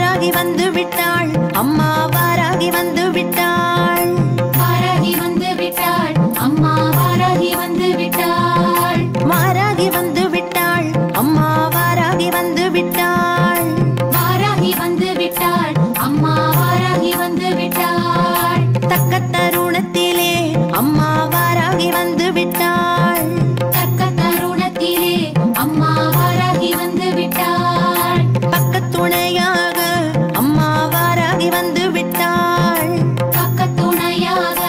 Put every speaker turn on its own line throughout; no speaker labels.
வாராகி வந்து விட்டாள் அம்மா வாராகி வந்து விட்டாள்
வாராகி வந்து விட்டாள் அம்மா வாராகி வந்து விட்டாள்
வாராகி வந்து விட்டாள் அம்மா வாராகி வந்து விட்டாள்
வாராகி வந்து விட்டாள் அம்மா வாராகி வந்து விட்டாள்
தக்க தருணத்திலே அம்மா வாராகி வந்து விட்டாள்
தக்க தருணத்திலே அம்மா வாராகி வந்து விட்டாள்
பக்கத்துணையாக அம்மா வாராகி வந்து விட்டாள்
பக்கத்துணையாக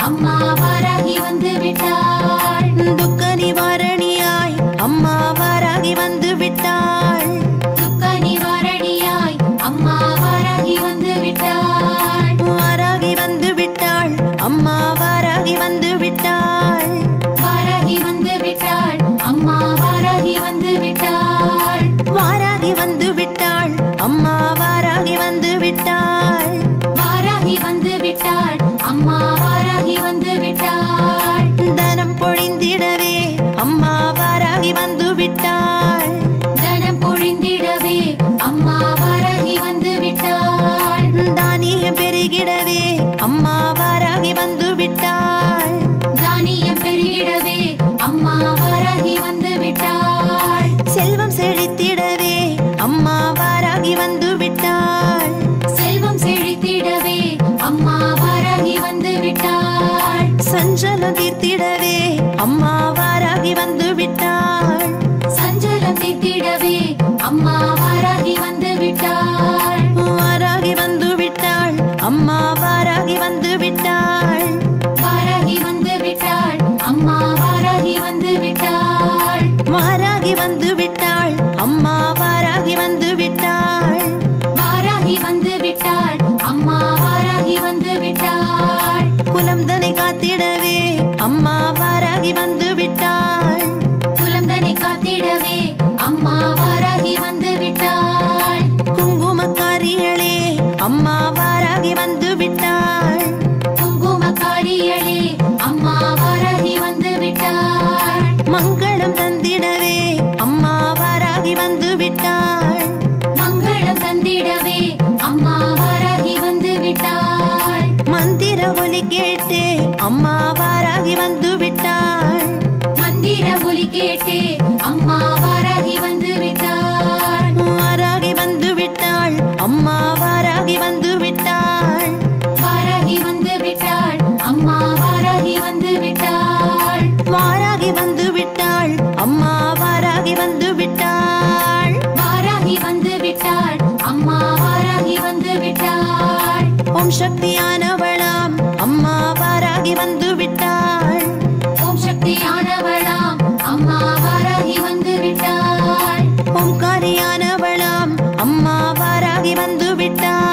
அம்மா வாராகி வந்து விட்டாள்
துக்க நிவாரணியாய் அம்மா வாராகி வந்து விட்டாள்
துக்க நிவாரணியாய் அம்மா வாராகி வந்து விட்டாள்
வாராகி வந்து விட்டாள் அம்மா வாராகி வந்து விட்டாள்
வாராகி வந்து விட்டாள் அம்மா வாராகி வந்து விட்டாள்
வாராகி வந்து விட்டாள் அம்மா வாராகி வந்து விட்டாள்
வாராகி வந்து விட்டாள் அம்மா வாராகி வந்து விட்டாள்
தனம் பொழிந்திடவே அம்மா வாராகி வந்து விட்டாள்
தனம் பொழிந்திடவே அம்மா வாராகி வந்து விட்டாள்
தானியம் பெருகிடவே அம்மா வாராகி வந்து விட்டாள்
தானியம் பெருகிடவே அம்மா வாராகி வந்து விட்டாள்
செல்வம் செழித்திடவே அம்மா வாராகி வந்து விட்டாள்
செல்வம் செழித்திடவே அம்மா வாராகி வந்து விட்டாள்
சஞ்சலம் தீர்த்திடவே அம்மா வாராகி வந்து விட்டாள்
சஞ்சலம் தீர்த்திடவே அம்மா வாராகி வந்து விட்டாள்
வாராகி வந்து விட்டாள் அம்மா வாராகி வந்து விட்டாள்
வாராகி வந்து விட்டாள் அம்மா வாராகி வந்து விட்டாள்
வாராகி வந்து விட்டாள் அம்மா வாராகி வந்து விட்டாள்
வாராகி வந்து விட்டாள் அம்மா வாராகி வந்து விட்டாள்
குலம் தனை காத்திடவே அம்மா வாராகி வந்து விட்டாள்
குலந்தனை காத்திடவே அம்மா வாராகி வந்து விட்டாள்
குங்குமக்காரிகளே அம்மா வாராகி வந்து விட்டாள்
குங்குமக்காரிகளே அம்மா வாராகி வந்து விட்டாள்
மங்களம் தந்திடவே அம்மா வாராகி வந்து விட்டாள்
மங்களம் தந்திடவே அம்மா வாராகி வந்து விட்டாள்
மந்திர ஒலி கேட்டு அம்மா வாராகி வந்து விட்டாள்
மந்திர ஒலி கேட்டே அம்மா வாராகி வந்து விட்டாள்
வாராகி வந்து விட்டாள் அம்மா வாராகி வந்து விட்டாள்
வாராகி வந்து விட்டாள் அம்மா வாராகி வந்து விட்டாள்
வாராகி வந்து விட்டாள் அம்மா வாராகி வந்து விட்டாள்
வாராகி வந்து விட்டாள் அம்மா வாராகி வந்து விட்டாள்
ஓம் சக்தியானவளாம் அம்மா வாராகி வந்து விட்டாள்
ஓம் சக்தியானவளாம் அம்மா வாராகி வந்து விட்டாள்
ஓம்காரியானவளாம் அம்மா வாராகி வந்து விட்டாள்